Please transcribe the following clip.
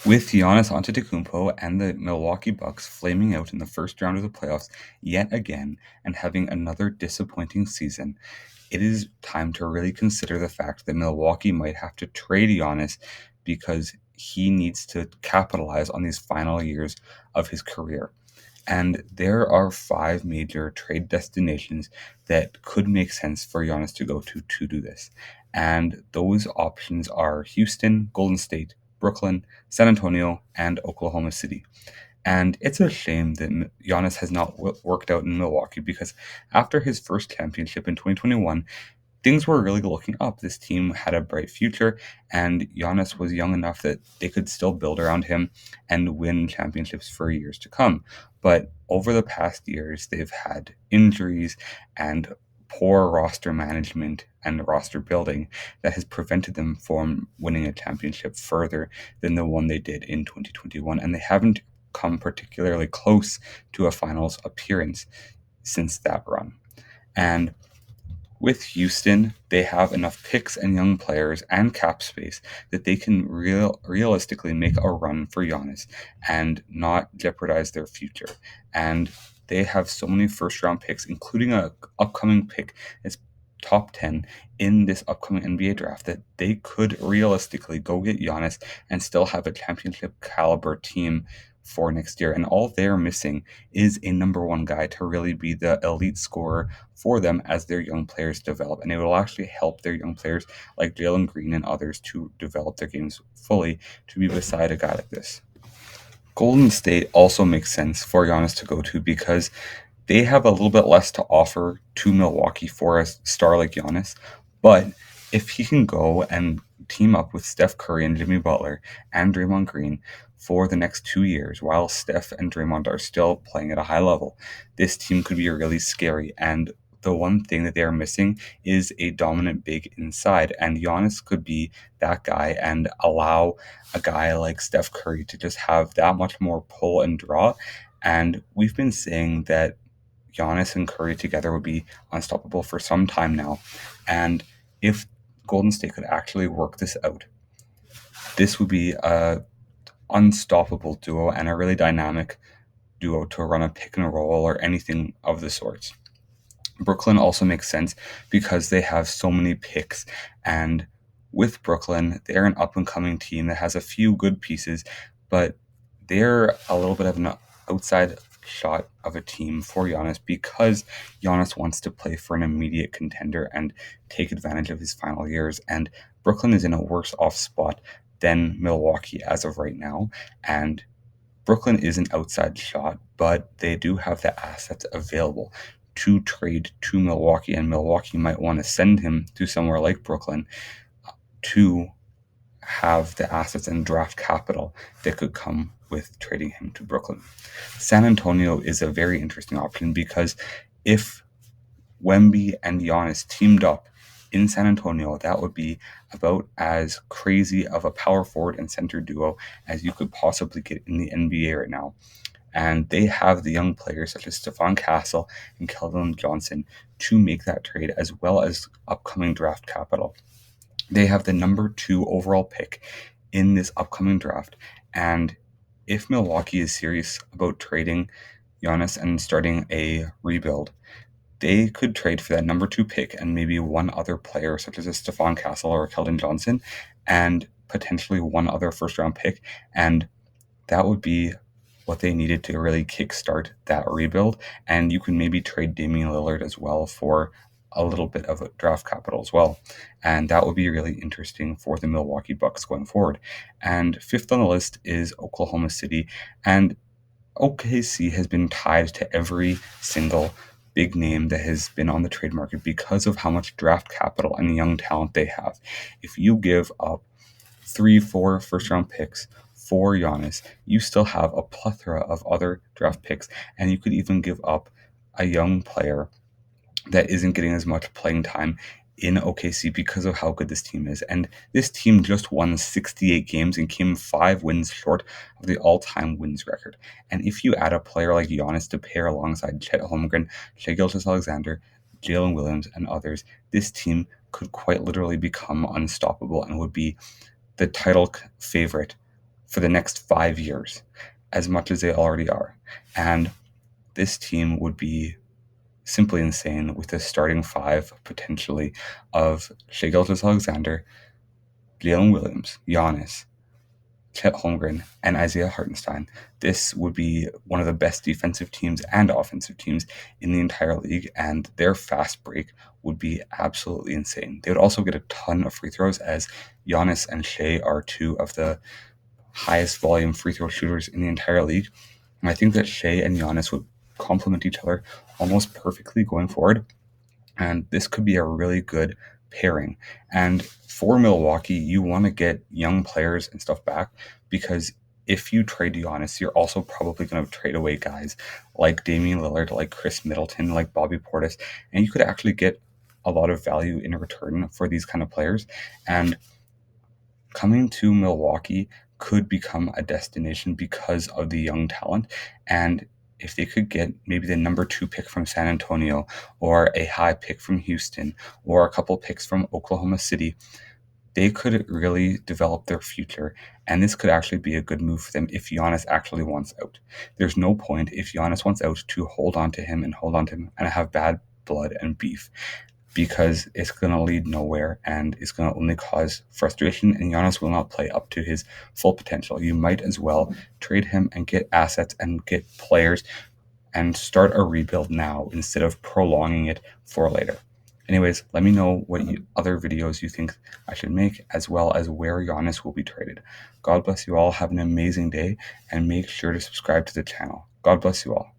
With Giannis Antetokounmpo and the Milwaukee Bucks flaming out in the first round of the playoffs yet again and having another disappointing season, it is time to really consider the fact that Milwaukee might have to trade Giannis because he needs to capitalize on these final years of his career. And there are five major trade destinations that could make sense for Giannis to go to do this. And those options are Houston, Golden State, Brooklyn, San Antonio, and Oklahoma City. And it's a shame that Giannis has not worked out in Milwaukee because after his first championship in 2021, things were really looking up. This team had a bright future, and Giannis was young enough that they could still build around him and win championships for years to come. But over the past years, they've had injuries and poor roster management and roster building that has prevented them from winning a championship further than the one they did in 2021. And they haven't come particularly close to a finals appearance since that run. And with Houston, they have enough picks and young players and cap space that they can realistically make a run for Giannis and not jeopardize their future. And they have so many first round picks, including a upcoming pick that's top 10 in this upcoming NBA draft, that they could realistically go get Giannis and still have a championship caliber team for next year. And all they're missing is a number one guy to really be the elite scorer for them as their young players develop. And it will actually help their young players like Jalen Green and others to develop their games fully to be beside a guy like this. Golden State also makes sense for Giannis to go to because they have a little bit less to offer to Milwaukee for a star like Giannis. But if he can go and team up with Steph Curry and Jimmy Butler and Draymond Green for the next 2 years, while Steph and Draymond are still playing at a high level, this team could be really scary. And the one thing that they are missing is a dominant big inside. And Giannis could be that guy and allow a guy like Steph Curry to just have that much more pull and draw. And we've been saying that Giannis and Curry together would be unstoppable for some time now. And if Golden State could actually work this out, this would be a unstoppable duo and a really dynamic duo to run a pick and roll or anything of the sorts. Brooklyn also makes sense because they have so many picks, and with Brooklyn, they're an up and coming team that has a few good pieces, but they're a little bit of an outside shot of a team for Giannis because Giannis wants to play for an immediate contender and take advantage of his final years. And Brooklyn is in a worse off spot than Milwaukee as of right now. And Brooklyn is an outside shot, but they do have the assets available to trade to Milwaukee, and Milwaukee might want to send him to somewhere like Brooklyn to have the assets and draft capital that could come with trading him to Brooklyn. San Antonio is a very interesting option because if Wemby and Giannis teamed up in San Antonio, that would be about as crazy of a power forward and center duo as you could possibly get in the NBA right now. And they have the young players such as Stephon Castle and Keldon Johnson to make that trade, as well as upcoming draft capital. They have the number 2 overall pick in this upcoming draft. And if Milwaukee is serious about trading Giannis and starting a rebuild, they could trade for that number 2 pick and maybe one other player, such as a Stephon Castle or a Keldon Johnson, and potentially one other first round pick. And that would be what they needed to really kickstart that rebuild. And you can maybe trade Damian Lillard as well for a little bit of a draft capital as well. And that would be really interesting for the Milwaukee Bucks going forward. And fifth on the list is Oklahoma City. And OKC has been tied to every single big name that has been on the trade market because of how much draft capital and young talent they have. If you give up 3-4 first round picks for Giannis, you still have a plethora of other draft picks, and you could even give up a young player that isn't getting as much playing time in OKC because of how good this team is. And this team just won 68 games and came 5 wins short of the all-time wins record. And if you add a player like Giannis to pair alongside Chet Holmgren, Shai Gilgeous-Alexander, Jalen Williams, and others, this team could quite literally become unstoppable and would be the title favorite for the next 5 years, as much as they already are. And this team would be simply insane with a starting five potentially of Shai Gilgeous-Alexander, Jalen Williams, Giannis, Chet Holmgren, and Isaiah Hartenstein. This would be one of the best defensive teams and offensive teams in the entire league, and their fast break would be absolutely insane. They would also get a ton of free throws, as Giannis and Shai are two of the highest volume free throw shooters in the entire league. And I think that Shai and Giannis would complement each other almost perfectly going forward. And this could be a really good pairing. And for Milwaukee, you want to get young players and stuff back, because if you trade Giannis, you're also probably going to trade away guys like Damian Lillard, like Chris Middleton, like Bobby Portis, and you could actually get a lot of value in return for these kind of players. And coming to Milwaukee could become a destination because of the young talent. And if they could get maybe the number 2 pick from San Antonio, or a high pick from Houston, or a couple picks from Oklahoma City, they could really develop their future. And this could actually be a good move for them if Giannis actually wants out. There's no point, if Giannis wants out, to hold on to him and have bad blood and beef, because it's going to lead nowhere and it's going to only cause frustration, and Giannis will not play up to his full potential. You might as well trade him and get assets and get players and start a rebuild now instead of prolonging it for later. Anyways, let me know what other videos you think I should make, as well as where Giannis will be traded. God bless you all. Have an amazing day, and make sure to subscribe to the channel. God bless you all.